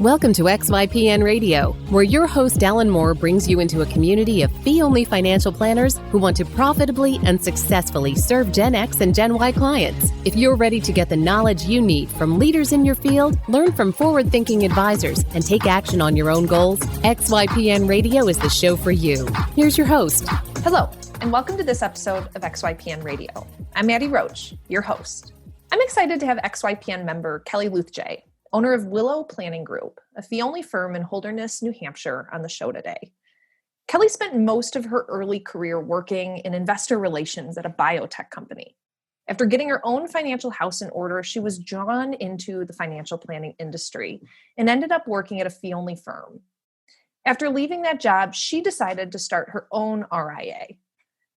Welcome to XYPN Radio, where your host Alan Moore brings you into a community of fee-only financial planners who want to profitably and successfully serve Gen X and Gen Y clients. If you're ready to get the knowledge you need from leaders in your field, learn from forward-thinking advisors, and take action on your own goals, XYPN Radio is the show for you. Here's your host. Hello, and welcome to this episode of XYPN Radio. I'm Maddie Roach, your host. I'm excited to have XYPN member Kelly Luethje, owner of Willow Planning Group, a fee-only firm in Holderness, New Hampshire, on the show today. Kelly spent most of her early career working in investor relations at a biotech company. After getting her own financial house in order, she was drawn into the financial planning industry and ended up working at a fee-only firm. After leaving that job, she decided to start her own RIA.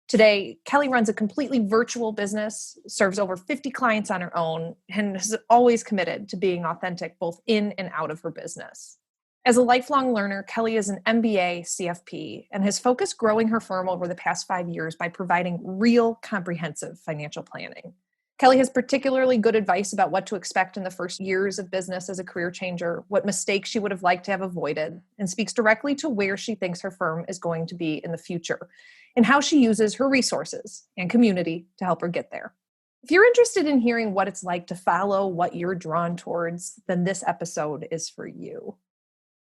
Today, Kelly runs a completely virtual business, serves over 50 clients on her own, and is always committed to being authentic both in and out of her business. As a lifelong learner, Kelly is an MBA CFP and has focused growing her firm over the past 5 years by providing real comprehensive financial planning. Kelly has particularly good advice about what to expect in the first years of business as a career changer, what mistakes she would have liked to have avoided, and speaks directly to where she thinks her firm is going to be in the future, and how she uses her resources and community to help her get there. If you're interested in hearing what it's like to follow what you're drawn towards, then this episode is for you.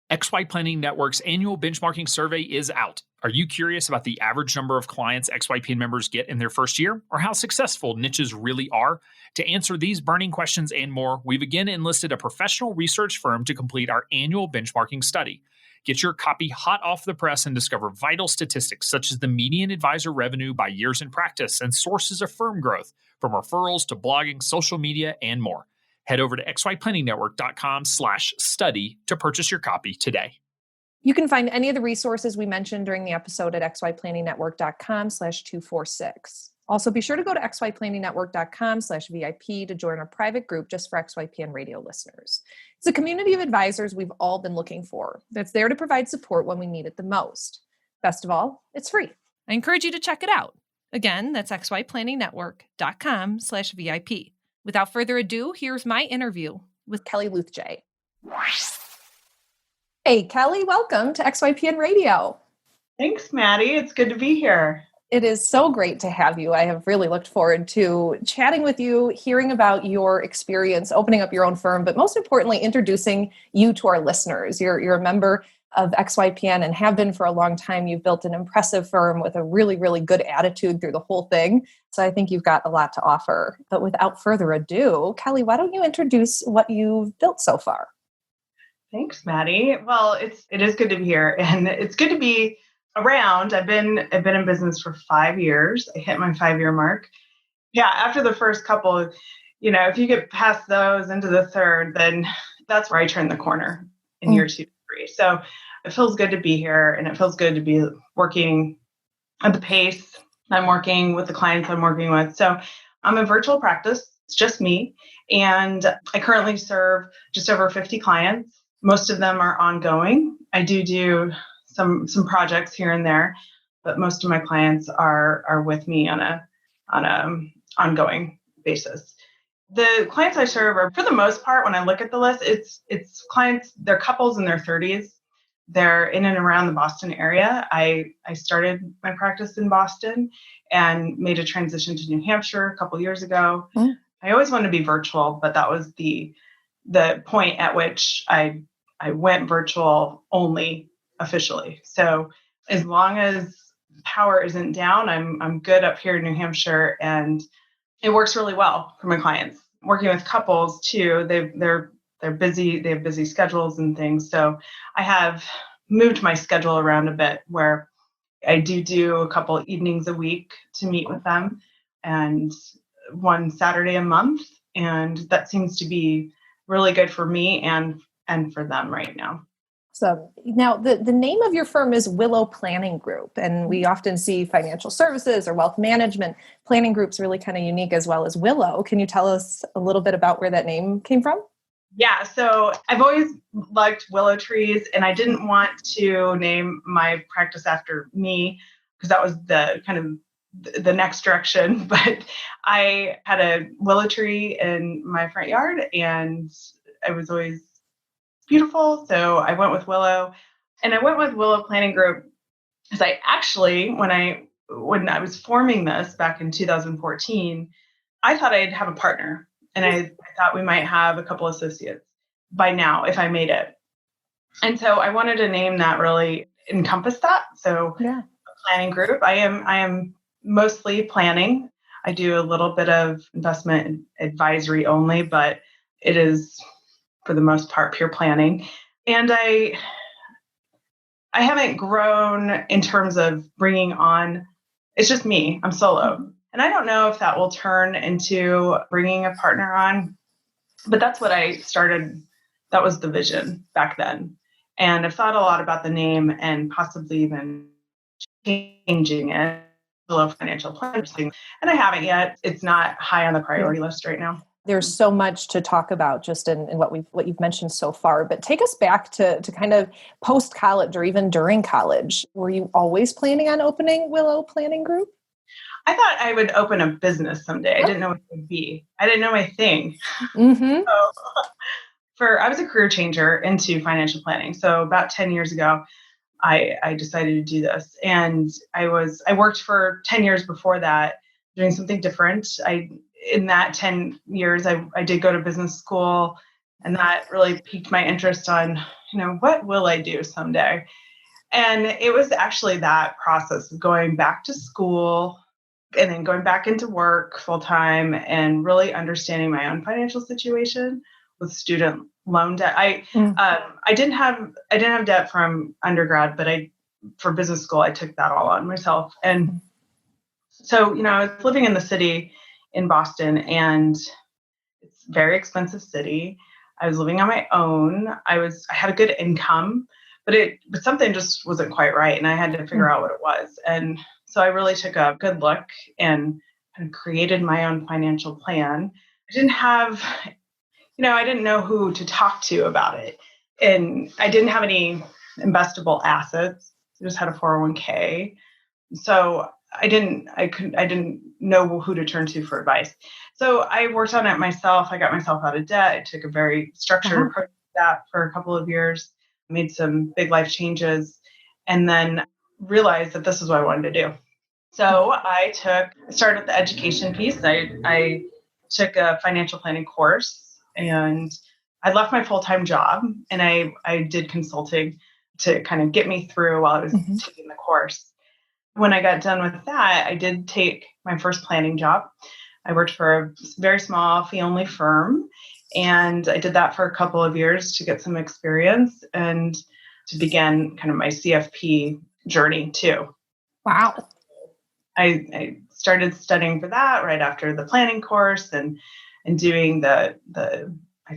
XY Planning Network's annual benchmarking survey is out. Are you curious about the average number of clients XYPN members get in their first year, or how successful niches really are? To answer these burning questions and more, we've again enlisted a professional research firm to complete our annual benchmarking study. Get your copy hot off the press and discover vital statistics such as the median advisor revenue by years in practice and sources of firm growth, from referrals to blogging, social media, and more. Head over to xyplanningnetwork.com/study to purchase your copy today. You can find any of the resources we mentioned during the episode at xyplanningnetwork.com/246. Also, be sure to go to xyplanningnetwork.com/VIP to join our private group just for XYPN radio listeners. It's a community of advisors we've all been looking for that's there to provide support when we need it the most. Best of all, it's free. I encourage you to check it out. Again, that's xyplanningnetwork.com/VIP. Without further ado, here's my interview with Kelly Luethje. Hey, Kelly, welcome to XYPN Radio. Thanks, Maddie. It's good to be here. It is so great to have you. I have really looked forward to chatting with you, hearing about your experience, opening up your own firm, but most importantly, introducing you to our listeners. You're a member of XYPN and have been for a long time. You've built an impressive firm with a really, really good attitude through the whole thing. So I think you've got a lot to offer. But without further ado, Kelly, why don't you introduce what you've built so far? Thanks, Maddie. Well, it is good to be here, and it's good to be around. I've been in business for 5 years. I hit my 5-year mark. Yeah, after the first couple, if you get past those into the third, then that's where I turn the corner in year 2 to 3. So it feels good to be here, and it feels good to be working at the pace I'm working with, the clients I'm working with. So I'm a virtual practice. It's just me. And I currently serve just over 50 clients. Most of them are ongoing. I do some projects here and there, but most of my clients are with me on a ongoing basis. The clients I serve are, for the most part, when I look at the list, it's clients, they're couples in their 30s. They're in and around the Boston area. I started my practice in Boston and made a transition to New Hampshire a couple years ago. I always wanted to be virtual, but that was the point at which I went virtual only officially. So as long as power isn't down, I'm good up here in New Hampshire, and it works really well for my clients. Working with couples too, they're busy. They have busy schedules and things. So I have moved my schedule around a bit, where I do a couple evenings a week to meet with them, and one Saturday a month. And that seems to be really good for me and for them right now. So now the name of your firm is Willow Planning Group, and we often see financial services or wealth management. Planning Group's really kind of unique, as well as Willow. Can you tell us a little bit about where that name came from? Yeah, so I've always liked willow trees, and I didn't want to name my practice after me because that was the kind of the next direction. But I had a willow tree in my front yard, and I was always beautiful. So I went with Willow, and I went with Willow Planning Group because I actually, when I was forming this back in 2014, I thought I'd have a partner, and I thought we might have a couple associates by now if I made it. And so I wanted a name that really encompassed that. So Yeah. Planning Group. I am mostly planning. I do a little bit of investment advisory only, but it is for the most part pure planning. And I haven't grown in terms of bringing on. It's just me. I'm solo. And I don't know if that will turn into bringing a partner on, but that's what I started. That was the vision back then. And I've thought a lot about the name and possibly even changing it. Below financial planners, and I haven't yet. It's not high on the priority list right now. There's so much to talk about just in what you've mentioned so far, but take us back to kind of post-college or even during college. Were you always planning on opening Willow Planning Group? I thought I would open a business someday. I didn't know what it would be. I didn't know my thing. Mm-hmm. So I was a career changer into financial planning. So about 10 years ago, I decided to do this. And I worked for 10 years before that, doing something different. In that 10 years, I did go to business school, and that really piqued my interest on, what will I do someday? And it was actually that process of going back to school and then going back into work full time and really understanding my own financial situation with student loan debt. I didn't have debt from undergrad, but for business school, I took that all on myself. And so, I was living in the city in Boston, and it's a very expensive city. I was living on my own. I had a good income, but something just wasn't quite right. And I had to figure out what it was. And so I really took a good look and created my own financial plan. I didn't have, I didn't know who to talk to about it. And I didn't have any investable assets. I just had a 401k. So I didn't know who to turn to for advice. So I worked on it myself. I got myself out of debt. I took a very structured approach to that for a couple of years, made some big life changes, and then realized that this is what I wanted to do. So I started the education piece. I took a financial planning course, and I left my full-time job, and I did consulting to kind of get me through while I was taking the course. When I got done with that, I did take my first planning job. I worked for a very small fee-only firm, and I did that for a couple of years to get some experience and to begin kind of my CFP journey too. Wow. I started studying for that right after the planning course and doing my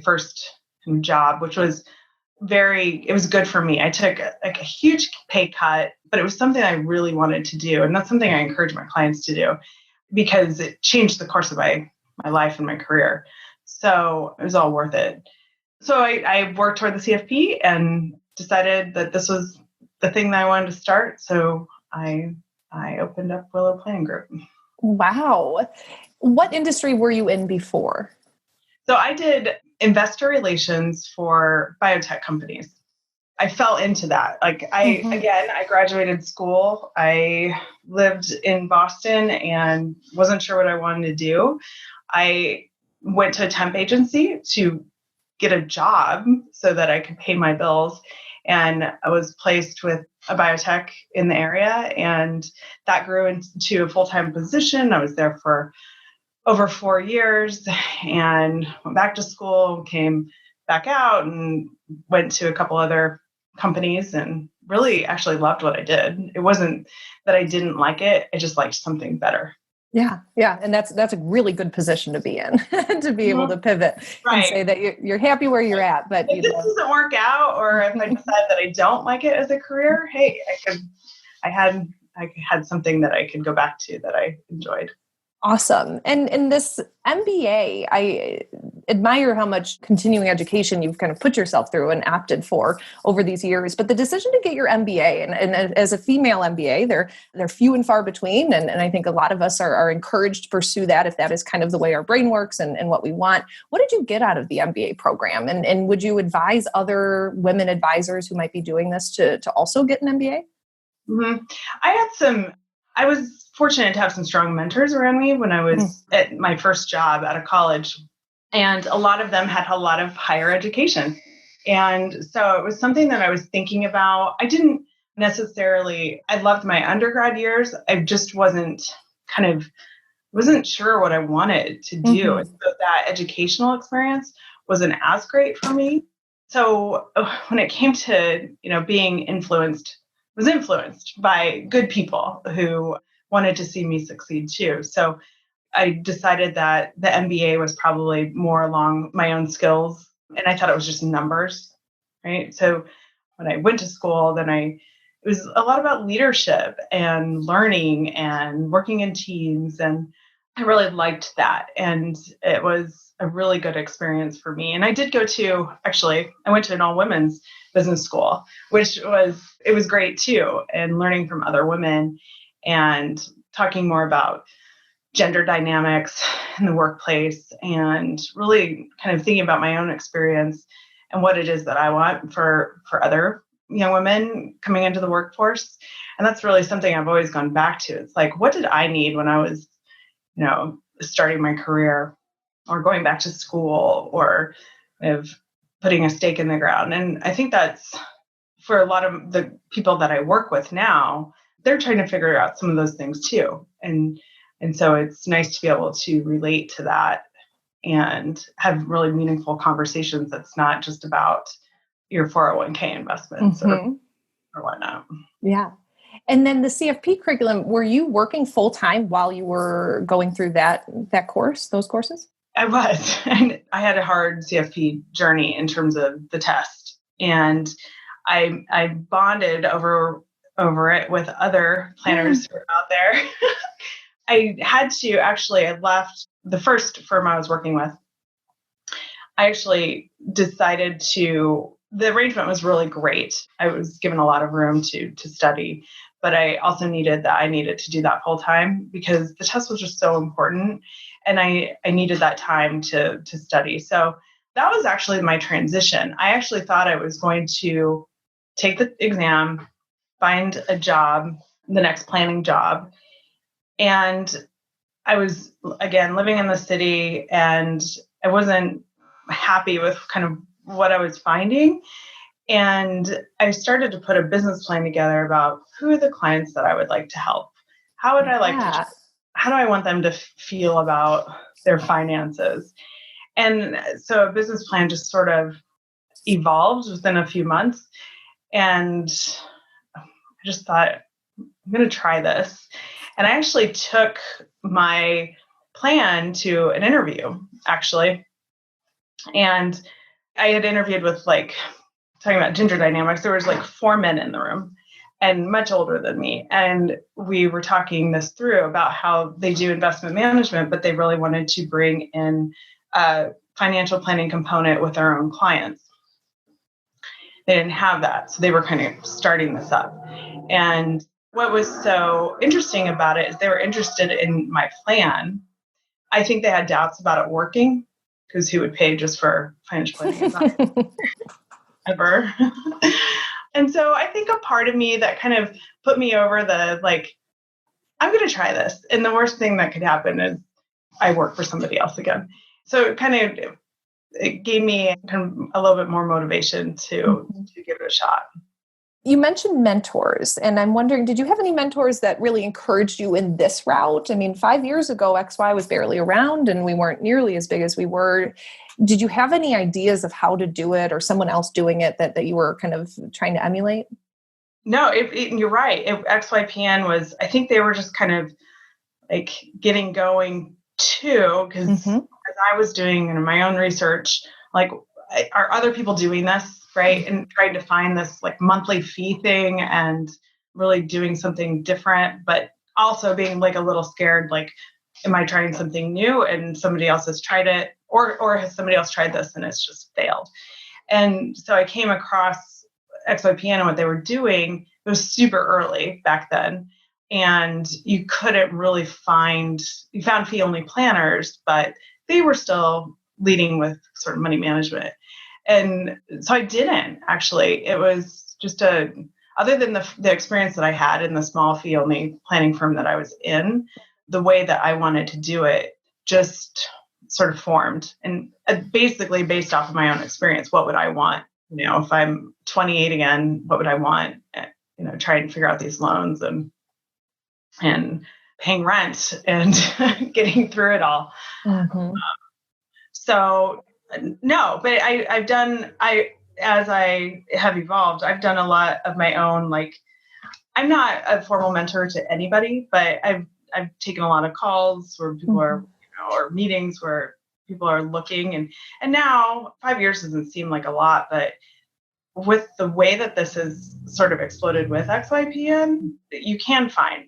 first job, which was it was good for me. I took a huge pay cut, but it was something I really wanted to do. And that's something I encourage my clients to do because it changed the course of my life and my career. So it was all worth it. So I worked toward the CFP and decided that this was the thing that I wanted to start. So I opened up Willow Planning Group. Wow. What industry were you in before? So I did investor relations for biotech companies. I fell into that. I graduated school. I lived in Boston and wasn't sure what I wanted to do. I went to a temp agency to get a job so that I could pay my bills. And I was placed with a biotech in the area, and that grew into a full-time position. I was there for over 4 years and went back to school, came back out and went to a couple other companies and really actually loved what I did. It wasn't that I didn't like it. I just liked something better. Yeah. And that's a really good position to be in, to be able to pivot and say that you're happy where you're at. But if this doesn't work out, or if I decide that I don't like it as a career, hey, I had something that I could go back to that I enjoyed. Awesome. And this MBA, I admire how much continuing education you've kind of put yourself through and opted for over these years. But the decision to get your MBA, and as a female MBA, they're few and far between. And I think a lot of us are encouraged to pursue that if that is kind of the way our brain works and what we want. What did you get out of the MBA program? And would you advise other women advisors who might be doing this to also get an MBA? Mm-hmm. I was fortunate to have some strong mentors around me when I was at my first job out of college. And a lot of them had a lot of higher education. And so it was something that I was thinking about. I didn't necessarily, I loved my undergrad years. I just wasn't sure what I wanted to do. And so that educational experience wasn't as great for me. So when it came to, being influenced by good people who wanted to see me succeed too. So I decided that the MBA was probably more along my own skills, and I thought it was just numbers, right? So when I went to school, it was a lot about leadership and learning and working in teams, and I really liked that. And it was a really good experience for me. And I did I went to an all-women's business school, it was great too. And learning from other women and talking more about gender dynamics in the workplace and really kind of thinking about my own experience and what it is that I want for other young women coming into the workforce. And that's really something I've always gone back to. It's like, what did I need when I was, starting my career or going back to school or putting a stake in the ground? And I think that's for a lot of the people that I work with now, they're trying to figure out some of those things too. And so it's nice to be able to relate to that and have really meaningful conversations that's not just about your 401k investments or whatnot. Yeah. And then the CFP curriculum, were you working full time while you were going through those courses? I was. And I had a hard CFP journey in terms of the test. And I bonded over it with other planners who are out there. I left the first firm I was working with. I actually decided the arrangement was really great. I was given a lot of room to study, but I also needed to do that full time because the test was just so important. And I needed that time to study. So that was actually my transition. I actually thought I was going to take the exam, find a job, the next planning job. And I was, again, living in the city and I wasn't happy with kind of what I was finding. And I started to put a business plan together about who are the clients that I would like to help? How would I like to, how do I want them to feel about their finances? And so a business plan just sort of evolved within a few months. And I just thought, I'm going to try this. And I actually took my plan to an interview, actually. And I had interviewed with talking about gender dynamics. There was 4 men in the room and much older than me. And we were talking this through about how they do investment management, but they really wanted to bring in a financial planning component with their own clients. They didn't have that. So they were kind of starting this up. And what was so interesting about it is they were interested in my plan. I think they had doubts about it working because who would pay just for financial planning? Ever. And so I think a part of me that kind of put me over the, I'm going to try this. And the worst thing that could happen is I work for somebody else again. So it gave me kind of a little bit more motivation to give it a shot. You mentioned mentors, and I'm wondering, did you have any mentors that really encouraged you in this route? I mean, 5 years ago, XY was barely around and we weren't nearly as big as we were. Did you have any ideas of how to do it or someone else doing it that you were kind of trying to emulate? No, you're right. XYPN was, I think they were just kind of getting going too, because as I was doing my own research, are other people doing this? Right. And trying to find this monthly fee thing and really doing something different, but also being a little scared, am I trying something new and somebody else has tried it, or has somebody else tried this and it's just failed? And so I came across XYPN and what they were doing. It was super early back then. And you couldn't really you found fee-only planners, but they were still leading with sort of money management. And so I didn't actually. It was just other than the experience that I had in the small fee-only planning firm that I was in, the way that I wanted to do it just sort of formed. And basically based off of my own experience, what would I want? If I'm 28 again, what would I want? Trying to figure out these loans and paying rent and getting through it all. Mm-hmm. So no, but as I have evolved, I've done a lot of my own, I'm not a formal mentor to anybody, but I've taken a lot of calls where people are, or meetings where people are looking, and now 5 years doesn't seem like a lot, but with the way that this has sort of exploded with XYPN, you can find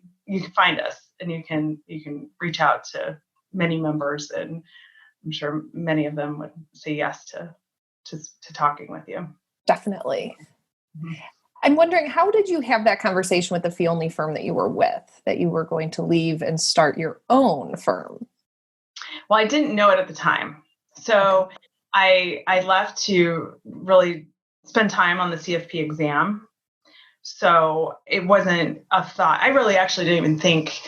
us, and you can reach out to many members, and I'm sure many of them would say yes to talking with you. Definitely. Mm-hmm. I'm wondering, how did you have that conversation with the fee-only firm that you were with, that you were going to leave and start your own firm? Well, I didn't know it at the time. So I left to really spend time on the CFP exam. So it wasn't a thought. I really actually didn't even think,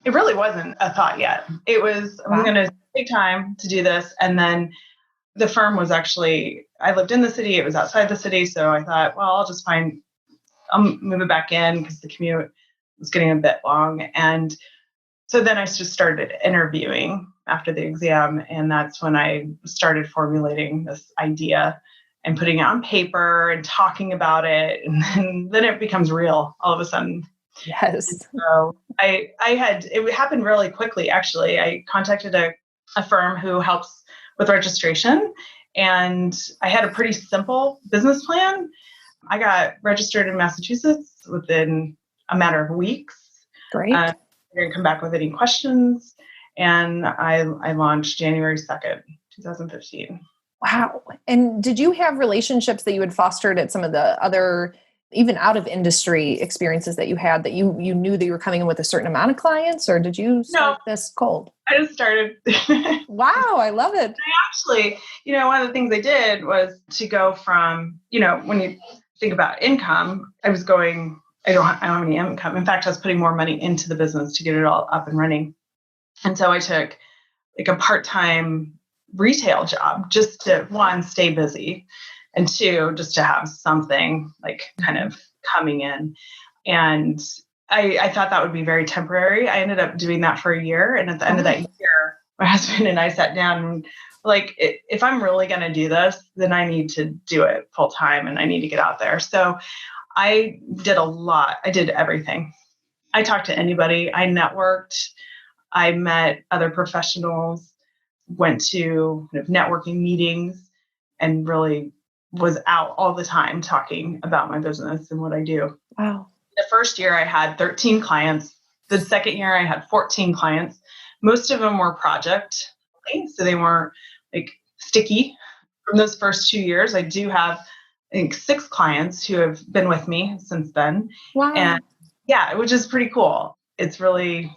it really wasn't a thought yet. It was, I'm going to take time to do this. And then the firm was actually, I lived in the city, it was outside the city. So I thought, well, I'll move it back in because the commute was getting a bit long. And so then I just started interviewing after the exam. And that's when I started formulating this idea and putting it on paper and talking about it. And then it becomes real all of a sudden. Yes. And so it happened really quickly, actually. I contacted a firm who helps with registration, and I had a pretty simple business plan. I got registered in Massachusetts within a matter of weeks. Great. I didn't come back with any questions, and I launched January 2nd, 2015. Wow. And did you have relationships that you had fostered at some of the other, even out of industry experiences that you had, that you knew that you were coming in with a certain amount of clients, or did you start this cold? I just started. Wow. I love it. I actually, one of the things I did was to go from, when you think about income, I don't have any income. In fact, I was putting more money into the business to get it all up and running. And so I took a part-time retail job just to, one, stay busy, and two, just to have something kind of coming in. And I thought that would be very temporary. I ended up doing that for a year. And at the end of that year, my husband and I sat down and if I'm really going to do this, then I need to do it full time and I need to get out there. So I did a lot. I did everything. I talked to anybody. I networked. I met other professionals, went to networking meetings, and really was out all the time talking about my business and what I do. Wow. The first year I had 13 clients. The second year I had 14 clients. Most of them were project, so they weren't sticky. From those first 2 years, I do have, I think, 6 clients who have been with me since then. Wow. And which is pretty cool. It's really,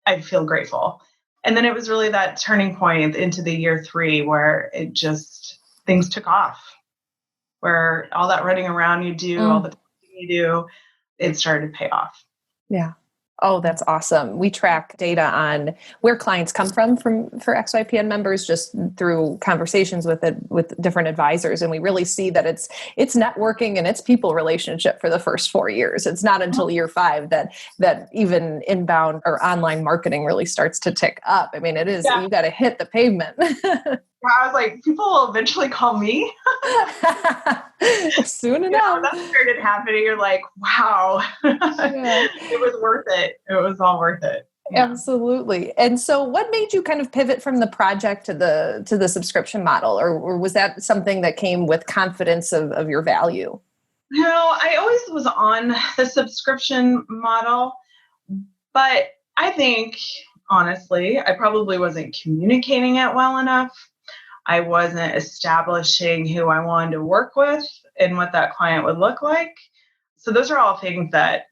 I feel grateful. And then it was really that turning point into the year 3 where it just, things took off, where all that running around you do, all the talking you do, it started to pay off. Yeah. Oh, that's awesome. We track data on where clients come from for XYPN members just through conversations with different advisors. And we really see that it's networking and it's people relationship for the first 4 years. It's not until year 5 that even inbound or online marketing really starts to tick up. I mean, it is, you got to hit the pavement. I was like, people will eventually call me. Soon enough. That started happening. You're like, wow, it was worth it. It was all worth it. Yeah. Absolutely. And so what made you kind of pivot from the project to the subscription model? Or was that something that came with confidence of your value? No, I always was on the subscription model, but I think honestly. I probably wasn't communicating it well enough. I wasn't establishing who I wanted to work with and what that client would look like. So those are all things that,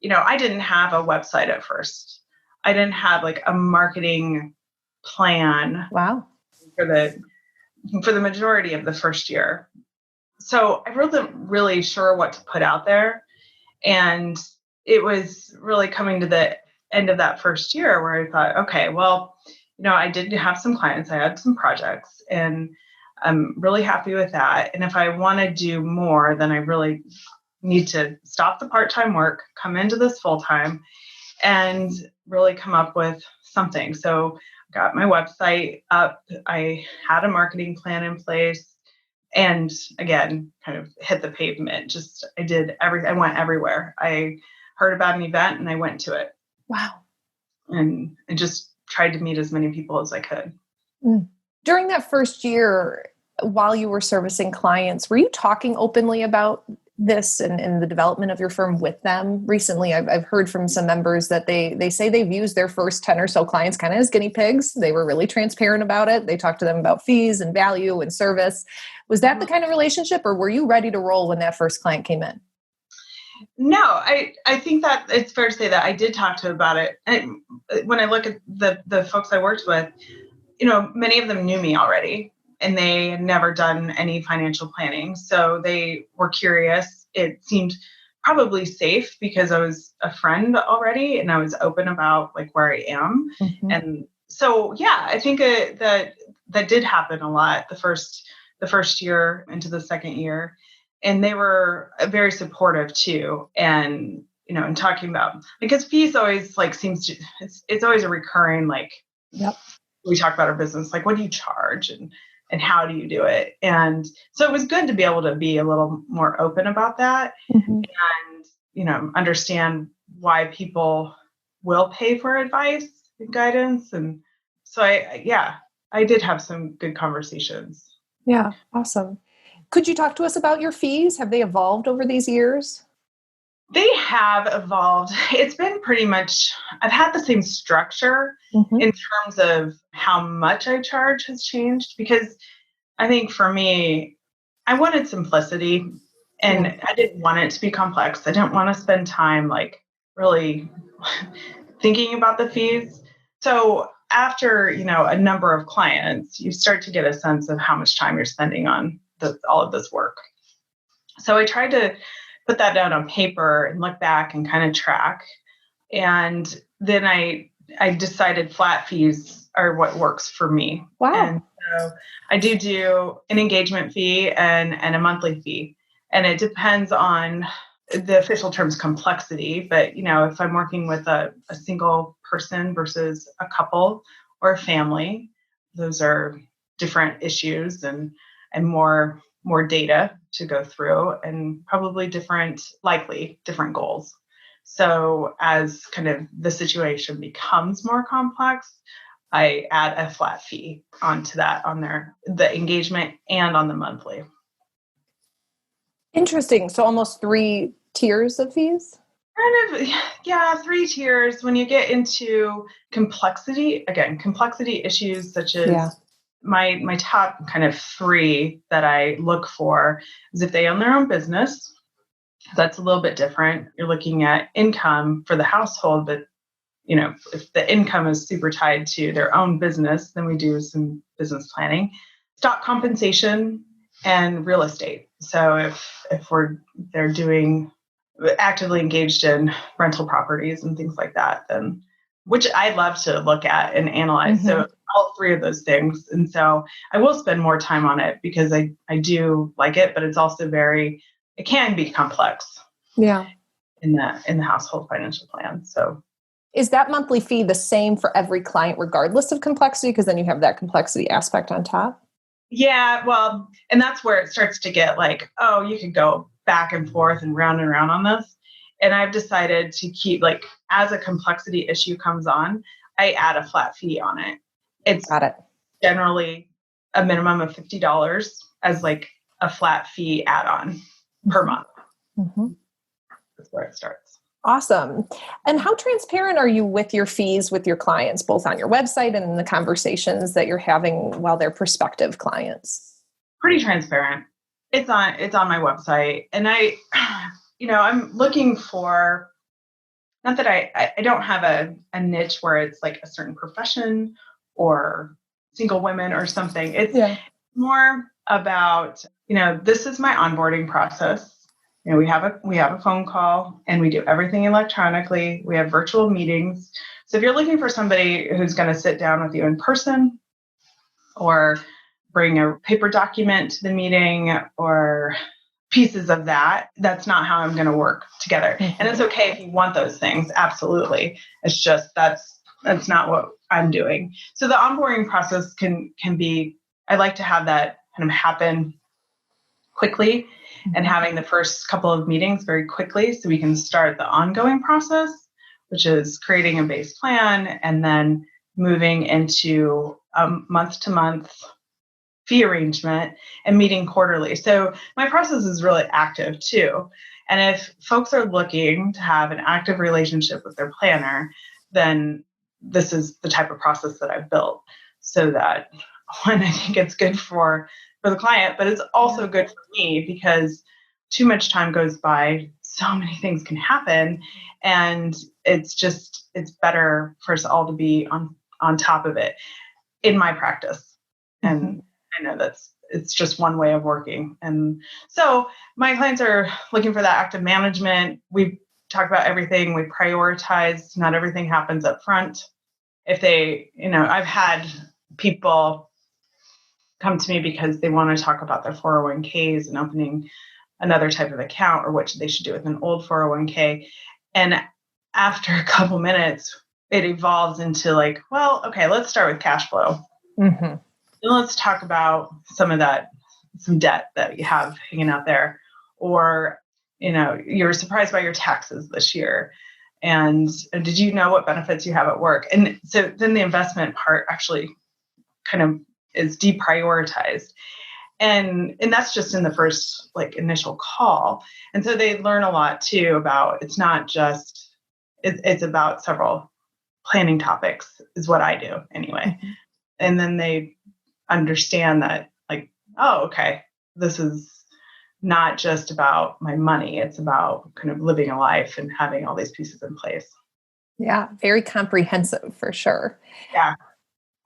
I didn't have a website at first. I didn't have like a marketing plan. Wow. For the majority of the first year. So I wasn't really sure what to put out there. And it was really coming to the end of that first year where I thought, okay, well, I did have some clients, I had some projects, and I'm really happy with that. And if I want to do more, then I really need to stop the part-time work, come into this full-time, and really come up with something. So got my website up. I had a marketing plan in place, and again, kind of hit the pavement. I did everything. I went everywhere. I heard about an event and I went to it. Wow. And I just tried to meet as many people as I could. During that first year, while you were servicing clients, were you talking openly about this and the development of your firm with them? Recently, I've heard from some members that they say they've used their first 10 or so clients kind of as guinea pigs. They were really transparent about it. They talked to them about fees and value and service. Was that the kind of relationship, or were you ready to roll when that first client came in? No, I think that it's fair to say that I did talk to them about it. And when I look at the folks I worked with, many of them knew me already, and they had never done any financial planning. So they were curious. It seemed probably safe because I was a friend already and I was open about like where I am. Mm-hmm. And so, yeah, I think that did happen a lot the first year into the second year. And they were very supportive too. And, and talking about, because fees always like it's always a recurring, like, yep. We talk about our business, like, what do you charge and how do you do it? And so it was good to be able to be a little more open about that. Mm-hmm. And, understand why people will pay for advice and guidance. And so I did have some good conversations. Yeah. Awesome. Could you talk to us about your fees? Have they evolved over these years? They have evolved. It's been pretty much, I've had the same structure mm-hmm. in terms of how much I charge has changed, because I think for me, I wanted simplicity and I didn't want it to be complex. I didn't want to spend time like really thinking about the fees. So after, a number of clients, you start to get a sense of how much time you're spending on all of this work. So I tried to put that down on paper and look back and kind of track. And then I decided flat fees are what works for me. Wow. And so I do an engagement fee and a monthly fee. And it depends on the official term's complexity. But, if I'm working with a single person versus a couple or a family, those are different issues and more data to go through, and probably different goals. So as kind of the situation becomes more complex, I add a flat fee onto that on the engagement and on the monthly. Interesting. So almost 3 tiers of fees? Kind of, yeah, 3 tiers. When you get into complexity issues such as my top kind of 3 that I look for is if they own their own business. That's a little bit different. You're looking at income for the household, but if the income is super tied to their own business, then we do some business planning, stock compensation, and real estate. So if they're actively engaged in rental properties and things like that, then which I love to look at and analyze. Mm-hmm. So all 3 of those things. And so I will spend more time on it because I do like it, but it's also it can be complex. Yeah. In the household financial plan. So is that monthly fee the same for every client regardless of complexity? Because then you have that complexity aspect on top. Yeah, well, and that's where it starts to get like, oh, you could go back and forth and round on this. And I've decided to keep, like, as a complexity issue comes on, I add a flat fee on it. It's Got it. Generally a minimum of $50 as like a flat fee add-on per month. Mm-hmm. That's where it starts. Awesome. And how transparent are you with your fees with your clients, both on your website and in the conversations that you're having while they're prospective clients? Pretty transparent. It's on my website. And I'm looking for, not that I don't have a niche where it's like a certain profession or single women or something. It's more about, this is my onboarding process. We have a phone call and we do everything electronically. We have virtual meetings. So if you're looking for somebody who's going to sit down with you in person or bring a paper document to the meeting or pieces of that, that's not how I'm going to work together. Mm-hmm. And it's okay if you want those things. Absolutely. It's just, that's not what I'm doing. So the onboarding process can be, I like to have that kind of happen quickly and having the first couple of meetings very quickly so we can start the ongoing process, which is creating a base plan and then moving into a month-to-month fee arrangement and meeting quarterly. So my process is really active too. And if folks are looking to have an active relationship with their planner, then this is the type of process that I've built so that one, I think it's good for the client, but it's also good for me because too much time goes by, so many things can happen. And it's better for us all to be on top of it in my practice. And I know it's just one way of working. And so my clients are looking for that active management. We talk about everything. We prioritize. Not everything happens up front. If they, I've had people come to me because they want to talk about their 401ks and opening another type of account or what they should do with an old 401k. And after a couple minutes, it evolves into like, well, okay, let's start with cash flow. Mm-hmm. And let's talk about some debt that you have hanging out there. Or, you're surprised by your taxes this year. And did you know what benefits you have at work? And so then the investment part actually kind of is deprioritized. And that's just in the first initial call. And so they learn a lot too about, it's not just, it's about several planning topics is what I do anyway. Mm-hmm. And then they understand that oh, okay, this is not just about my money. It's about kind of living a life and having all these pieces in place. Yeah. Very comprehensive for sure. Yeah.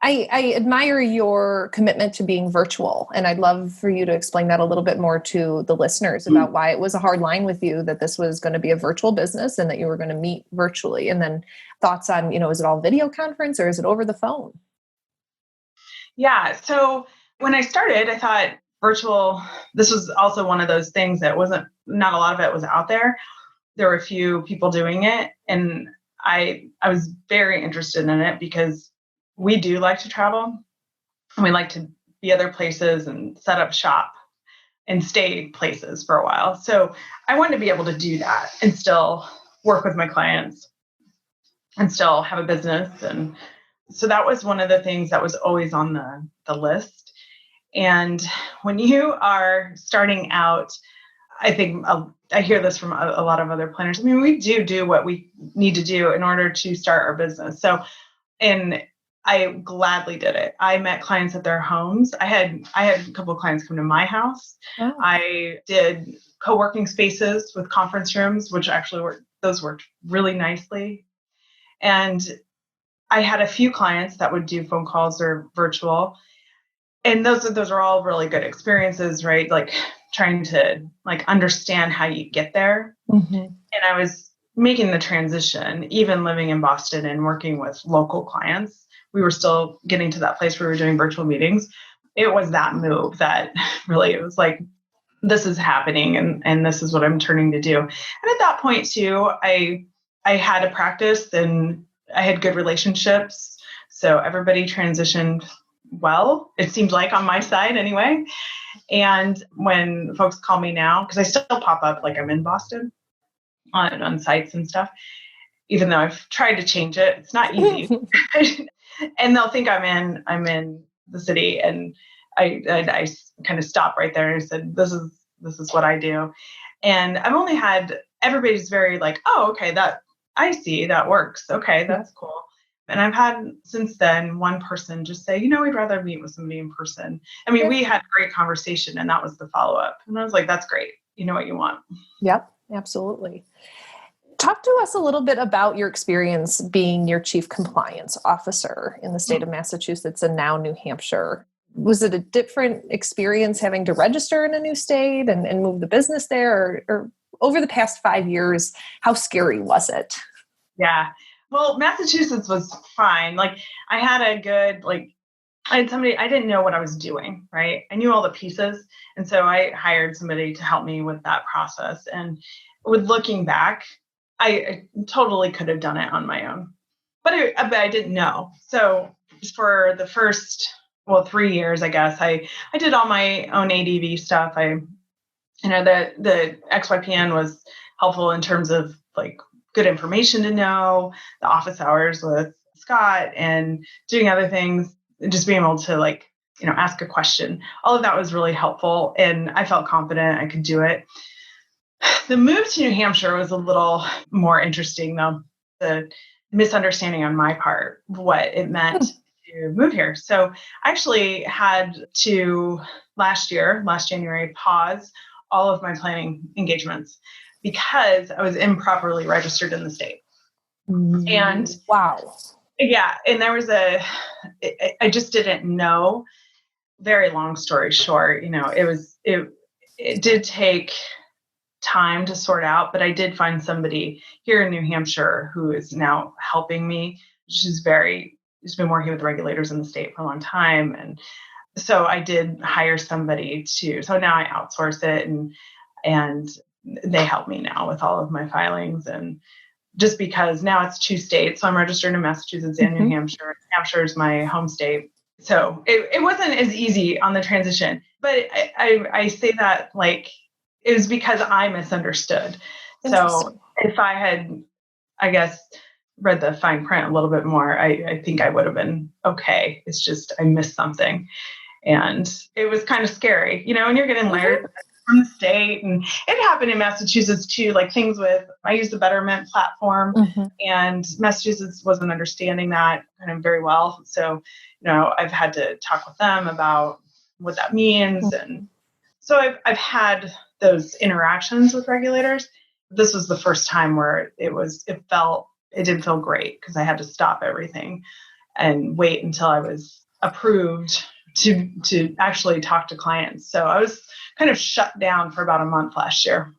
I admire your commitment to being virtual, and I'd love for you to explain that a little bit more to the listeners about why it was a hard line with you that this was going to be a virtual business and that you were going to meet virtually, and then thoughts on, is it all video conference or is it over the phone? Yeah. So when I started, I thought virtual, this was also one of those things that not a lot of it was out there. There were a few people doing it, and I was very interested in it because we do like to travel and we like to be other places and set up shop and stay places for a while. So I wanted to be able to do that and still work with my clients and still have a business. And so that was one of the things that was always on the list. And when you are starting out, I think I hear this from a lot of other planners. I mean, we do what we need to do in order to start our business. So, and I gladly did it. I met clients at their homes. I had a couple of clients come to my house. Oh. I did co-working spaces with conference rooms, which actually worked really nicely. And I had a few clients that would do phone calls or virtual. And those are all really good experiences, right? Like trying to understand how you get there. Mm-hmm. And I was making the transition, even living in Boston and working with local clients. We were still getting to that place where we were doing virtual meetings. It was that move that really, it was like, this is happening and this is what I'm turning to do. And at that point too, I had a practice and I had good relationships. So everybody transitioned well, it seemed like on my side anyway. And when folks call me now, because I still pop up like I'm in Boston on sites and stuff, even though I've tried to change it, it's not easy. And they'll think I'm in the city, and I kind of stop right there and I said, this is what I do. And I've only had everybody's very like, oh, okay, that I see, that works. Okay, that's cool. And I've had since then one person just say, we'd rather meet with somebody in person. I mean, we had a great conversation and that was the follow-up. And I was like, that's great. You know what you want. Yep, absolutely. Talk to us a little bit about your experience being your chief compliance officer in the state of Massachusetts and now New Hampshire. Was it a different experience having to register in a new state and move the business there? Or over the past 5 years, how scary was it? Yeah. Well, Massachusetts was fine. Like I had somebody, I didn't know what I was doing, right? I knew all the pieces. And so I hired somebody to help me with that process. And with looking back, I totally could have done it on my own, but I didn't know. So for the first, 3 years, I guess, I did all my own ADV stuff. The XYPN was helpful in terms of like good information to know, the office hours with Scott and doing other things, and just being able to ask a question. All of that was really helpful. And I felt confident I could do it. The move to New Hampshire was a little more interesting though. The misunderstanding on my part, what it meant to move here. So I actually had to last January, pause all of my planning engagements because I was improperly registered in the state. And wow. Yeah. And there was I just didn't know. Very long story short, it did take time to sort out, but I did find somebody here in New Hampshire who is now helping me. She's been working with regulators in the state for a long time. And so I did hire somebody so now I outsource it and they help me now with all of my filings. And just because now it's 2 states, so I'm registered in Massachusetts and New Hampshire. Hampshire is my home state. So it wasn't as easy on the transition, but I say that it was because I misunderstood. So if I had, I guess, read the fine print a little bit more, I think I would have been okay. It's just I missed something. And it was kind of scary, and you're getting letters from the state. And it happened in Massachusetts too, things I used the Betterment platform and Massachusetts wasn't understanding that kind of very well. So, I've had to talk with them about what that means. And so I've had those interactions with regulators. This was the first time where it didn't feel great because I had to stop everything and wait until I was approved to actually talk to clients. So I was kind of shut down for about a month last year.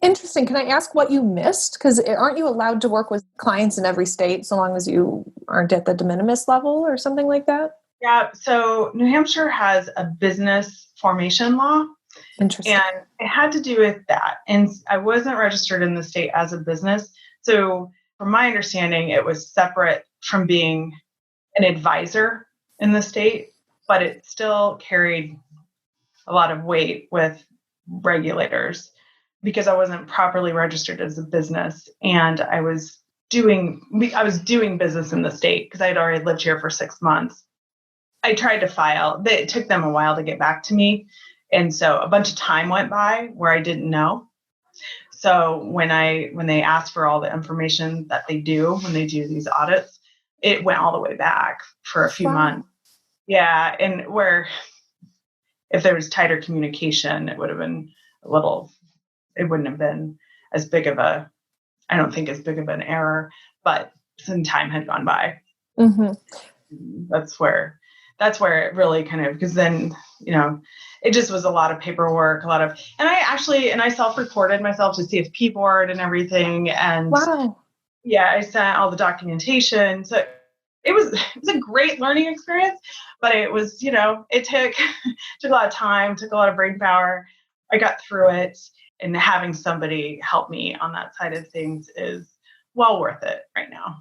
Interesting. Can I ask what you missed? Because aren't you allowed to work with clients in every state so long as you aren't at the de minimis level or something like that? Yeah. So New Hampshire has a business formation law. Interesting. And it had to do with that. And I wasn't registered in the state as a business. So from my understanding, it was separate from being an advisor in the state, but it still carried a lot of weight with regulators because I wasn't properly registered as a business. And I was doing business in the state because I had already lived here for 6 months. I tried to file. It took them a while to get back to me. And so a bunch of time went by where I didn't know. So when they asked for all the information that they do when they do these audits, it went all the way back for a few months. Yeah. And where if there was tighter communication, it would have been it wouldn't have been as big of I don't think as big of an error, but some time had gone by. That's where it really kind of, because then, it just was a lot of paperwork, and I self-reported myself to CFP board and everything. And yeah, I sent all the documentation. So it was a great learning experience, but it was, it took a lot of time, took a lot of brain power. I got through it, and having somebody help me on that side of things is well worth it right now.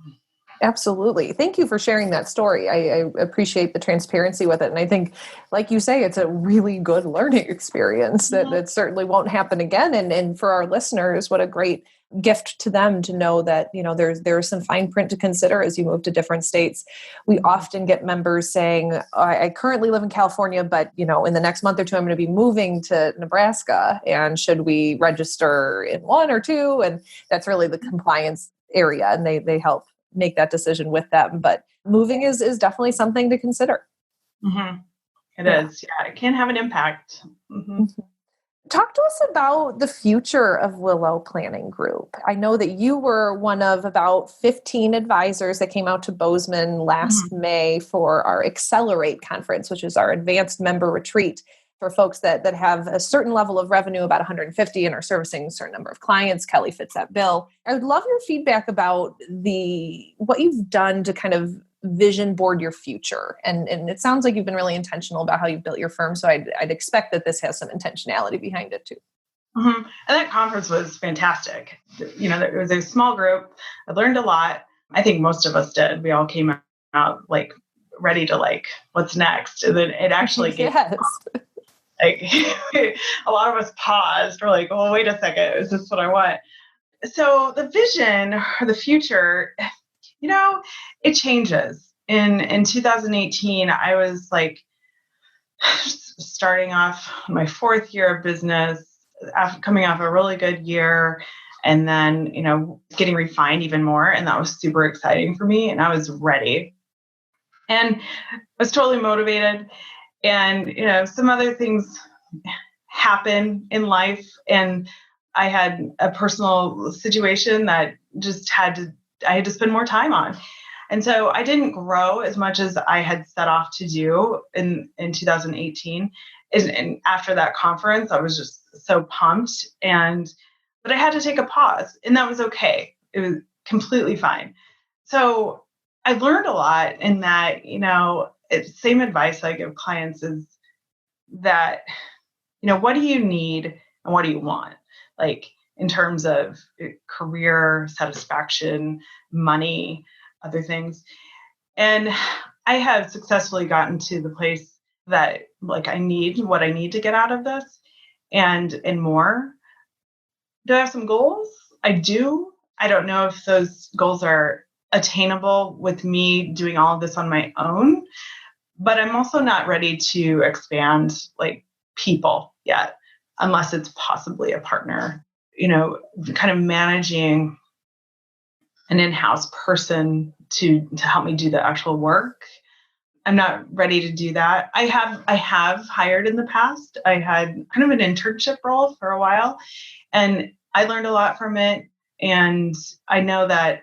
Absolutely. Thank you for sharing that story. I appreciate the transparency with it. And I think, like you say, it's a really good learning experience that certainly won't happen again. And for our listeners, what a great gift to them to know that, there's some fine print to consider as you move to different states. We often get members saying, I currently live in California, but, in the next month or two, I'm going to be moving to Nebraska. And should we register in one or two? And that's really the compliance area. And they help make that decision with them. But moving is definitely something to consider. Mm-hmm. It is. Yeah, it can have an impact. Mm-hmm. Talk to us about the future of Willow Planning Group. I know that you were one of about 15 advisors that came out to Bozeman last May for our Accelerate conference, which is our advanced member retreat for folks that have a certain level of revenue, about 150, and are servicing a certain number of clients. Kelly fits that bill. I would love your feedback about what you've done to kind of vision board your future. And it sounds like you've been really intentional about how you've built your firm. So I'd expect that this has some intentionality behind it too. Mm-hmm. And that conference was fantastic. It was a small group. I learned a lot. I think most of us did. We all came out ready to what's next? And then it actually gave a lot of us paused. We're like, oh, wait a second. Is this what I want? So the vision or the future, it changes. In 2018, I was starting off my fourth year of business, coming off a really good year, and then, getting refined even more. And that was super exciting for me. And I was ready and I was totally motivated. And, some other things happen in life. And I had a personal situation that I had to spend more time on. And so I didn't grow as much as I had set off to do in 2018. And after that conference, I was just so pumped. But I had to take a pause, and that was okay. It was completely fine. So I learned a lot in that, same advice I give clients is that, what do you need and what do you want? In terms of career satisfaction, money, other things. And I have successfully gotten to the place that I need what I need to get out of this and more. Do I have some goals? I do. I don't know if those goals are attainable with me doing all of this on my own, but I'm also not ready to expand people yet, unless it's possibly a partner. Kind of managing an in-house person to help me do the actual work. I'm not ready to do that. I have hired in the past. I had kind of an internship role for a while, and I learned a lot from it. And I know that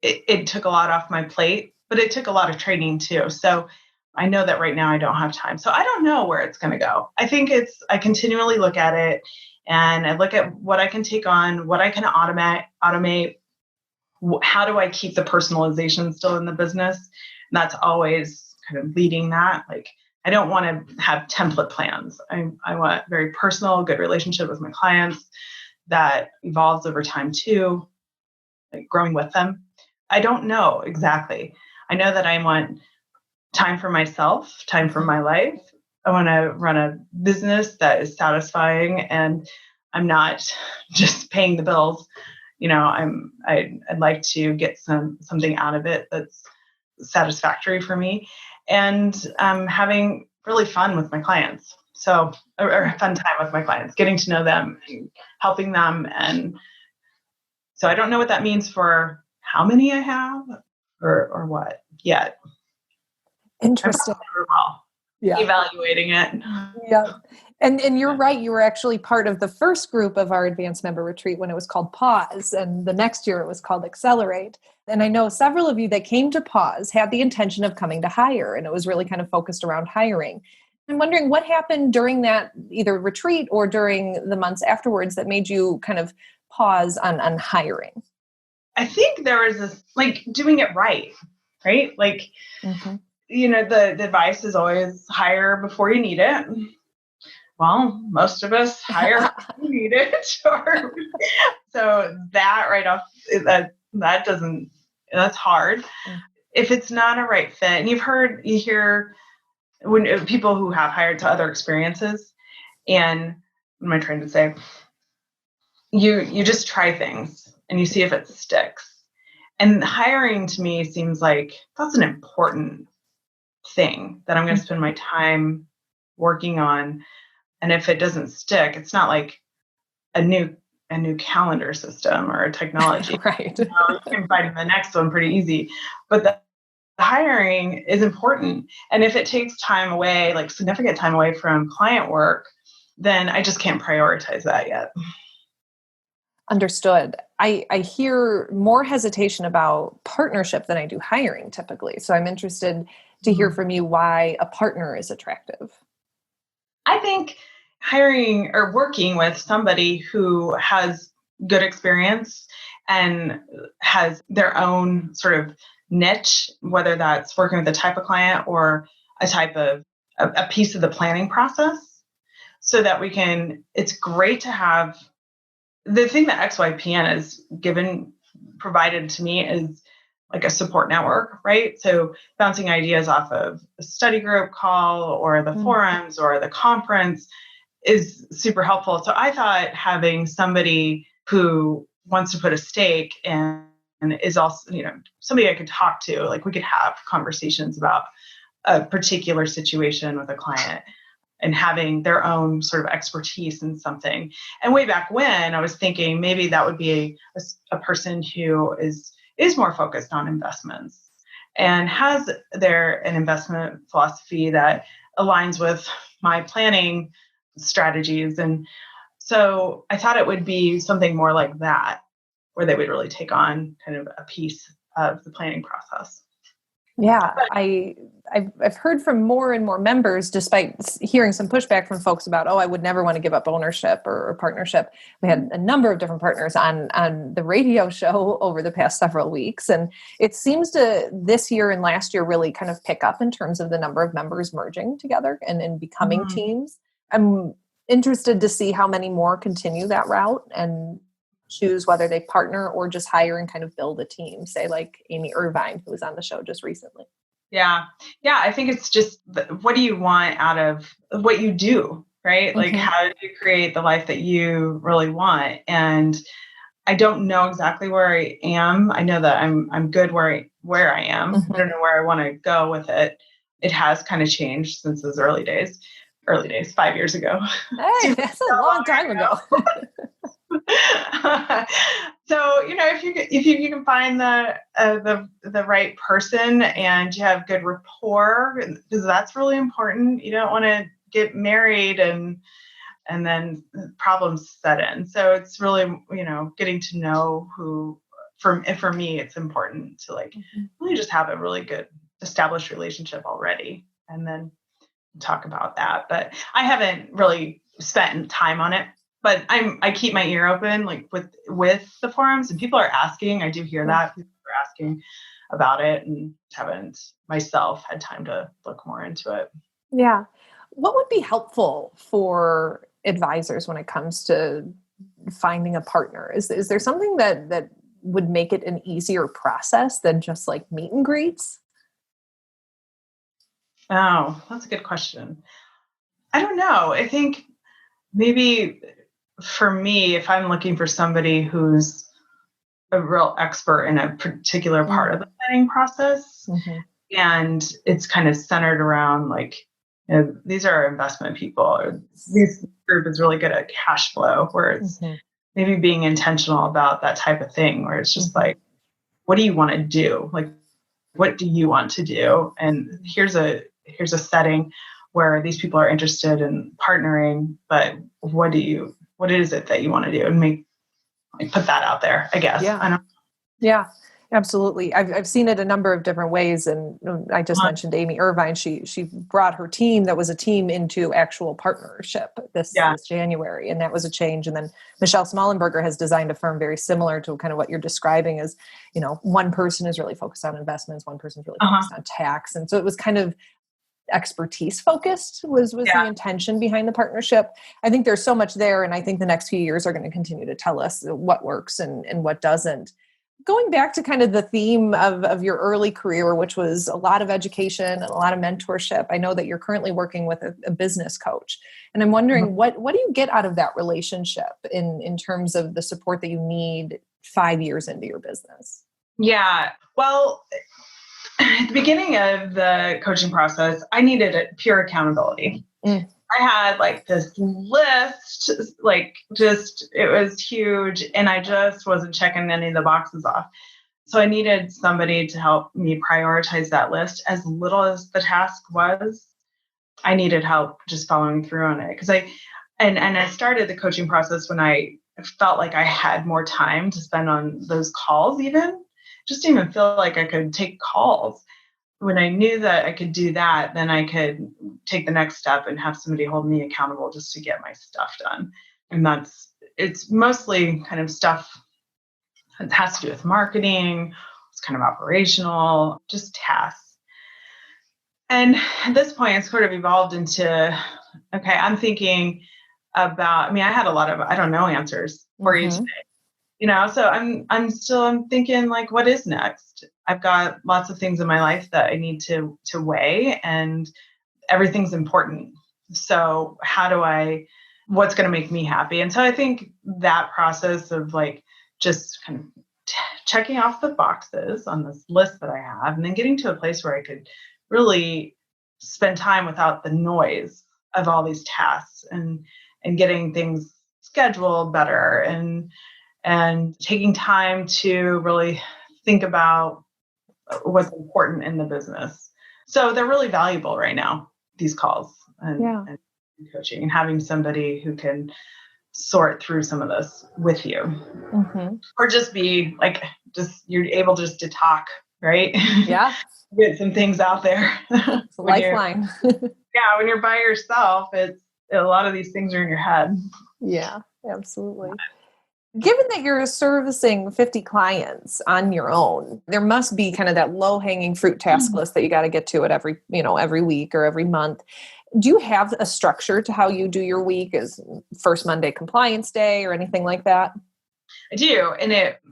it took a lot off my plate, but it took a lot of training too. So I know that right now I don't have time. So I don't know where it's going to go. I think I continually look at it. And I look at what I can take on, what I can automate. How do I keep the personalization still in the business? And that's always kind of leading that. I don't want to have template plans. I want very personal, good relationship with my clients that evolves over time too, growing with them. I don't know exactly. I know that I want time for myself, time for my life. I want to run a business that is satisfying, and I'm not just paying the bills. I'd like to get something out of it that's satisfactory for me, and having really fun with my clients. So, or fun time with my clients, getting to know them, and helping them, and so I don't know what that means for how many I have or what yet. Interesting. Evaluating it. Yeah. And you're right. You were actually part of the first group of our advanced member retreat when it was called Pause. And the next year it was called Accelerate. And I know several of you that came to Pause had the intention of coming to hire. And it was really kind of focused around hiring. I'm wondering what happened during that either retreat or during the months afterwards that made you kind of pause on hiring? I think there was this, doing it right? Mm-hmm. The advice is always hire before you need it. Well, most of us hire before we need it. So that right off, that's hard. Mm-hmm. If it's not a right fit, and you hear when people who have hired to other experiences, and what am I trying to say? you just try things and you see if it sticks. And hiring to me seems like that's an important thing that I'm going to spend my time working on. And if it doesn't stick, it's not like a new calendar system or a technology. Right. You can find the next one pretty easy. But the hiring is important. And if it takes time away, like significant time away from client work, then I just can't prioritize that yet. Understood. I hear more hesitation about partnership than I do hiring typically. So I'm interested to hear from you why a partner is attractive. I think hiring or working with somebody who has good experience and has their own sort of niche, whether that's working with a type of client or a type of a piece of the planning process, so that it's great to have the thing that XYPN has provided to me is like a support network, right? So bouncing ideas off of a study group call or the forums or the conference is super helpful. So I thought having somebody who wants to put a stake and is also, somebody I could talk to, like we could have conversations about a particular situation with a client and having their own sort of expertise in something. And way back when I was thinking maybe that would be a person who is more focused on investments and has an investment philosophy that aligns with my planning strategies. And so I thought it would be something more like that, where they would really take on kind of a piece of the planning process. Yeah, I've heard from more and more members, despite hearing some pushback from folks about, I would never want to give up ownership or partnership. We had a number of different partners on the radio show over the past several weeks. And it seems to this year and last year really kind of pick up in terms of the number of members merging together and becoming teams. I'm interested to see how many more continue that route and choose whether they partner or just hire and kind of build a team, say like Amy Irvine, who was on the show just recently. Yeah. I think it's just, what do you want out of what you do, right? Like how do you create the life that you really want? And I don't know exactly where I am. I know that I'm good where I am. I don't know where I want to go with it. It has kind of changed since those early days, 5 years ago. Hey, that's a long time ago. So, if you can find the right person and you have good rapport, because that's really important. You don't want to get married and then problems set in. So it's really, getting to know who, for me, it's important to really just have a really good established relationship already and then talk about that. But I haven't really spent time on it. But I keep my ear open, like with the forums, and people are asking. I do hear that people are asking about it, and haven't myself had time to look more into it. Yeah, what would be helpful for advisors when it comes to finding a partner? Is there something that would make it an easier process than just like meet and greets? Oh, that's a good question. I don't know. I think maybe. For me, if I'm looking for somebody who's a real expert in a particular part of the planning process, and it's kind of centered around these are investment people, or this group is really good at cash flow, where it's maybe being intentional about that type of thing, where it's just like, what do you want to do? Like, what do you want to do? And here's a setting where these people are interested in partnering, but what is it that you want to do, and put that out there, I guess. Yeah, absolutely. I've seen it a number of different ways. And I just mentioned Amy Irvine. She brought her team that was a team into actual partnership this January. And that was a change. And then Michelle Smallenberger has designed a firm very similar to kind of what you're describing as, one person is really focused on investments. One person is really focused on tax. And so it was kind of expertise focused was the intention behind the partnership. I think there's so much there. And I think the next few years are going to continue to tell us what works and what doesn't. Going back to kind of the theme of your early career, which was a lot of education and a lot of mentorship, I know that you're currently working with a business coach. And I'm wondering, what do you get out of that relationship in terms of the support that you need 5 years into your business? Yeah. Well, at the beginning of the coaching process, I needed pure accountability. I had like this list, it was huge, and I just wasn't checking any of the boxes off. So I needed somebody to help me prioritize that list. As little as the task was, I needed help just following through on it. Because I started the coaching process when I felt like I had more time to spend on those calls even. Just didn't even feel like I could take calls. When I knew that I could do that, then I could take the next step and have somebody hold me accountable just to get my stuff done. And it's mostly kind of stuff that has to do with marketing, it's kind of operational, just tasks. And at this point, it's sort of evolved into, okay, I'm thinking about, I had a lot of, I don't know answers for you today. So I'm thinking like, what is next? I've got lots of things in my life that I need to weigh, and everything's important. So what's going to make me happy? And so I think that process of like, just kind of checking off the boxes on this list that I have, and then getting to a place where I could really spend time without the noise of all these tasks and getting things scheduled better and taking time to really think about what's important in the business. So they're really valuable right now, these calls and coaching, and having somebody who can sort through some of this with you, or just be like, you're able just to talk, right? Yeah. Get some things out there. It's a lifeline. When you're by yourself, it's a lot of these things are in your head. Yeah, absolutely. Given that you're servicing 50 clients on your own, there must be kind of that low-hanging fruit task list that you got to get to it every week or every month. Do you have a structure to how you do your week? Is first Monday compliance day or anything like that? I do. And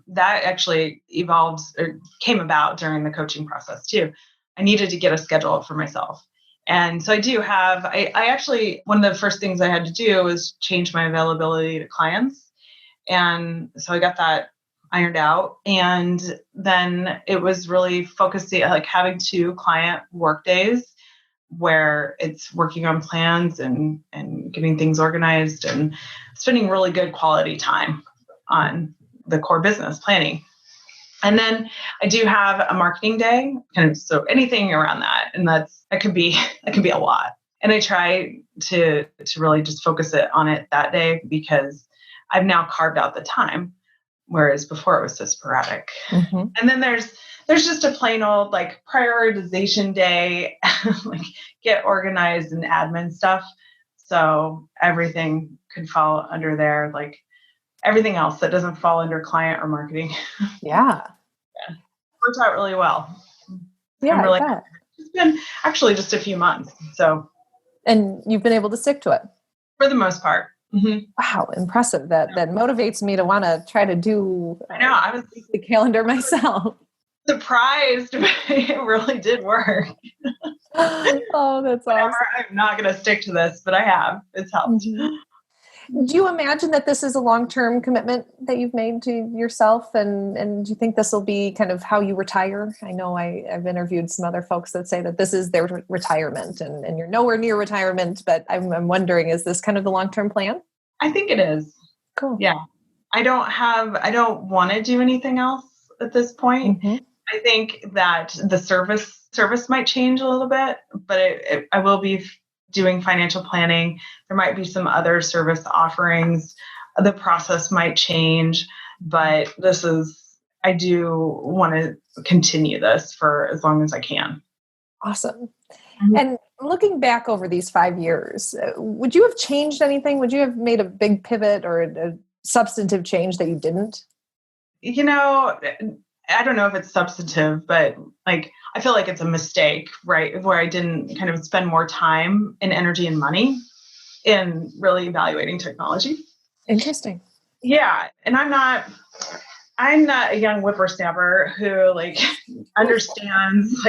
that actually evolved or came about during the coaching process too. I needed to get a schedule for myself. And so I do have, I actually, one of the first things I had to do was change my availability to clients. And so I got that ironed out. And then it was really focusing, like having 2 client work days where it's working on plans and getting things organized and spending really good quality time on the core business planning. And then I do have a marketing day, kind of, so anything around that. And that can be a lot. And I try to really just focus on it that day, because I've now carved out the time, whereas before it was so sporadic. And then there's just a plain old like prioritization day, like get organized and admin stuff. So everything could fall under there, like everything else that doesn't fall under client or marketing. Yeah. Worked out really well. Yeah, really, it's been actually just a few months. So, and you've been able to stick to it for the most part. Wow, impressive. That motivates me to want to try to do. I know. I was the calendar myself. Surprised, but it really did work. Oh, that's awesome. I'm not going to stick to this, but I have. It's helped. Do you imagine that this is a long-term commitment that you've made to yourself? And do you think this will be kind of how you retire? I know I've interviewed some other folks that say that this is their retirement and you're nowhere near retirement, but I'm wondering, is this kind of the long-term plan? I think it is. Cool. Yeah. I don't want to do anything else at this point. I think that the service might change a little bit, but I will be doing financial planning. There might be some other service offerings. The process might change, but I do want to continue this for as long as I can. Awesome. And looking back over these 5 years, would you have changed anything? Would you have made a big pivot or a substantive change that you didn't? I don't know if it's substantive, but like, I feel like it's a mistake, right? Where I didn't kind of spend more time and energy and money in really evaluating technology. Interesting. Yeah. And I'm I'm not a young whippersnapper who understands,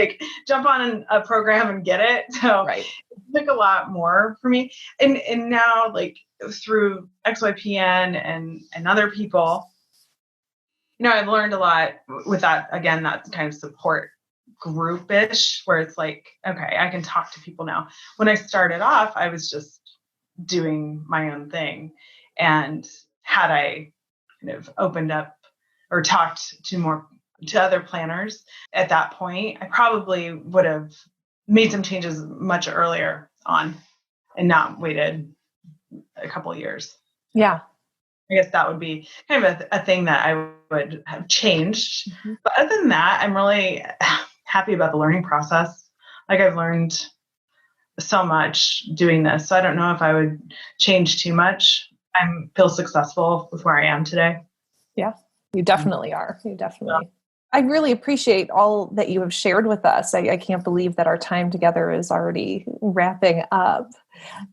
jump on a program and get it. So Right. It took a lot more for me. And now through XYPN and other people, I've learned a lot with that, again, that kind of support groupish where it's okay, I can talk to people now. When I started off, I was just doing my own thing. And had I kind of opened up or talked to other planners at that point, I probably would have made some changes much earlier on and not waited a couple of years. Yeah. I guess that would be kind of a thing that I would have changed. Mm-hmm. But other than that, I'm really happy about the learning process. I've learned so much doing this. So I don't know if I would change too much. I feel successful with where I am today. Yeah, you definitely are. You definitely. Yeah. I really appreciate all that you have shared with us. I can't believe that our time together is already wrapping up.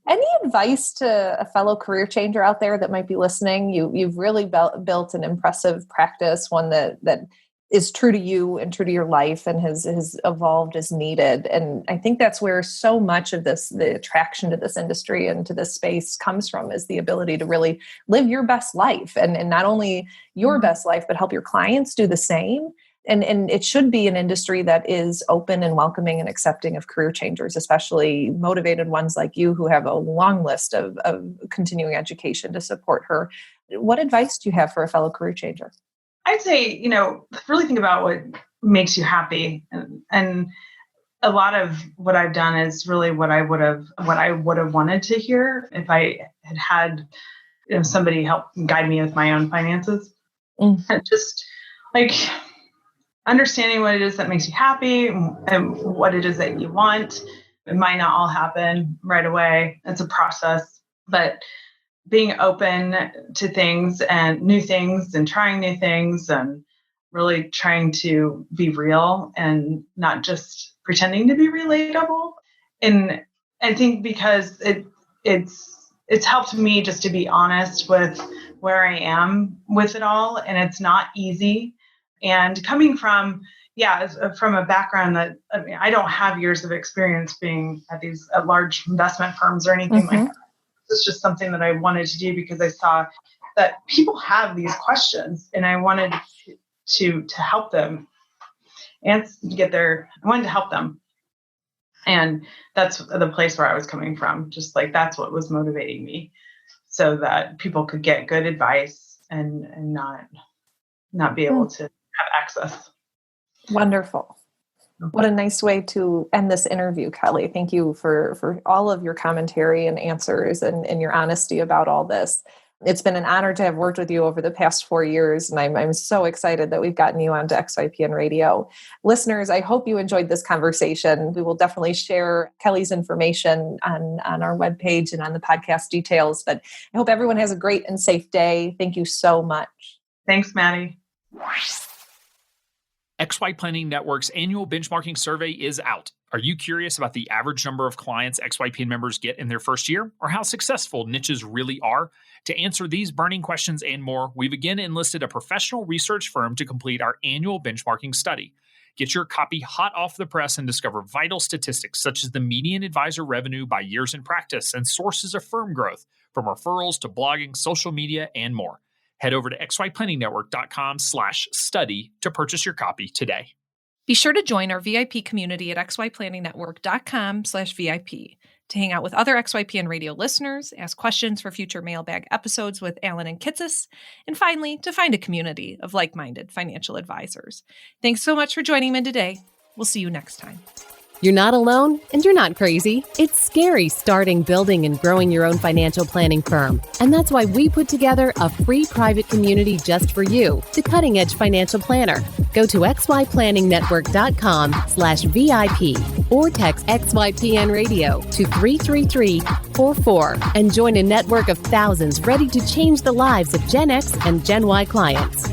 Any advice to a fellow career changer out there that might be listening? You've really built an impressive practice, one that is true to you and true to your life and has evolved as needed. And I think that's where so much of the attraction to this industry and to this space comes from, is the ability to really live your best life and not only your best life, but help your clients do the same. And it should be an industry that is open and welcoming and accepting of career changers, especially motivated ones like you who have a long list of continuing education to support her. What advice do you have for a fellow career changer? I'd say, really think about what makes you happy. And a lot of what I've done is really what I would have wanted to hear if I had somebody help guide me with my own finances. And just understanding what it is that makes you happy and what it is that you want. It might not all happen right away. It's a process, but being open to things and new things and trying new things and really trying to be real and not just pretending to be relatable. And I think because it's helped me just to be honest with where I am with it all. And it's not easy. And coming from a background that, I don't have years of experience being at large investment firms or anything like that. It's just something that I wanted to do because I saw that people have these questions and I wanted to help them and I wanted to help them. And that's the place where I was coming from. Just that's what was motivating me, so that people could get good advice and not be able to have access. Wonderful. What a nice way to end this interview, Kelly. Thank you for all of your commentary and answers and your honesty about all this. It's been an honor to have worked with you over the past 4 years, and I'm so excited that we've gotten you onto XYPN Radio. Listeners, I hope you enjoyed this conversation. We will definitely share Kelly's information on our webpage and on the podcast details, but I hope everyone has a great and safe day. Thank you so much. Thanks, Maddie. XYPlanning Network's annual benchmarking survey is out. Are you curious about the average number of clients XYPN members get in their first year, or how successful niches really are? To answer these burning questions and more, we've again enlisted a professional research firm to complete our annual benchmarking study. Get your copy hot off the press and discover vital statistics such as the median advisor revenue by years in practice and sources of firm growth, from referrals to blogging, social media, and more. Head over to xyplanningnetwork.com/study to purchase your copy today. Be sure to join our VIP community at xyplanningnetwork.com/VIP to hang out with other XYPN radio listeners, ask questions for future mailbag episodes with Alan and Kitsis, and finally, to find a community of like-minded financial advisors. Thanks so much for joining me today. We'll see you next time. You're not alone, and you're not crazy. It's scary starting, building, and growing your own financial planning firm. And that's why we put together a free private community just for you, the Cutting Edge Financial Planner. Go to xyplanningnetwork.com/VIP or text XYPN Radio to 33344 and join a network of thousands ready to change the lives of Gen X and Gen Y clients.